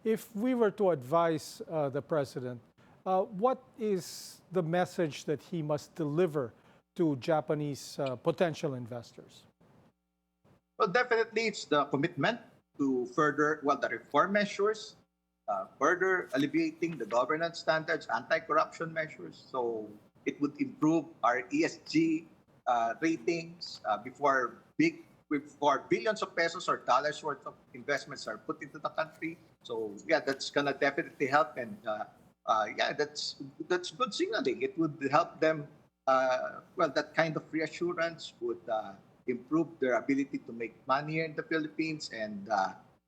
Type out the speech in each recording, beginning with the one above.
If we were to advise the president, what is the message that he must deliver to Japanese potential investors? Well, definitely it's the commitment to further, well, the reform measures, further alleviating the governance standards, anti-corruption measures. So it would improve our ESG ratings before billions of pesos or dollars worth of investments are put into the country. So yeah, that's gonna definitely help, and yeah, that's good signaling. It would help them. Well, that kind of reassurance would improve their ability to make money here in the Philippines, and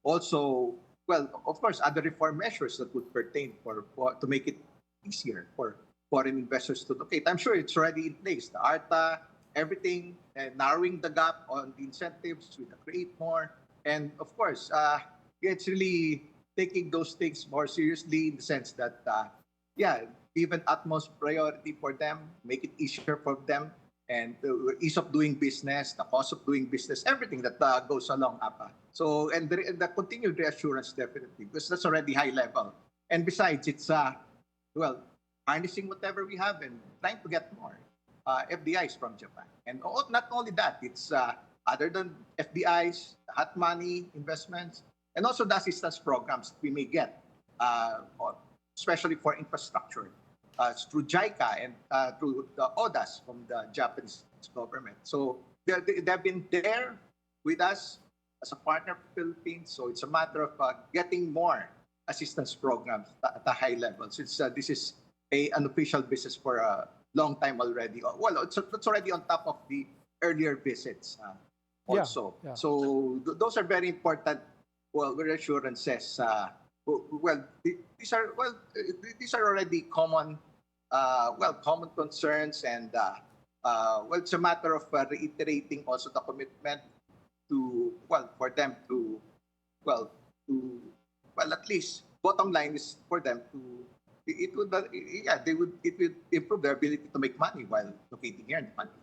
also, well, of course, other reform measures that would pertain for to make it easier for foreign investors to locate. I'm sure it's already in place. The ARTA, everything, narrowing the gap on the incentives with the Create More, and of course, yeah, it's really taking those things more seriously in the sense that, yeah, given utmost priority for them, make it easier for them, and the ease of doing business, the cost of doing business, everything that goes along, APA. So, and the continued reassurance definitely, because that's already high level. And besides, it's, well, harnessing whatever we have and trying to get more FDIs from Japan. And not only that, it's other than FDIs, hot money investments, and also the assistance programs we may get, especially for infrastructure, through JICA and through the ODAS from the Japanese government. So they've been there with us as a partner of the Philippines. So it's a matter of getting more assistance programs at a high level. Since this is an official business for a long time already. Well, it's already on top of the earlier visits also. Yeah. So those are very important, well, reassurances. Well, these are already common, well, common concerns, and well, it's a matter of reiterating also the commitment to, well, for them to, well, to, well, at least bottom line is for them to, it would, yeah, it would improve their ability to make money while locating here in the country.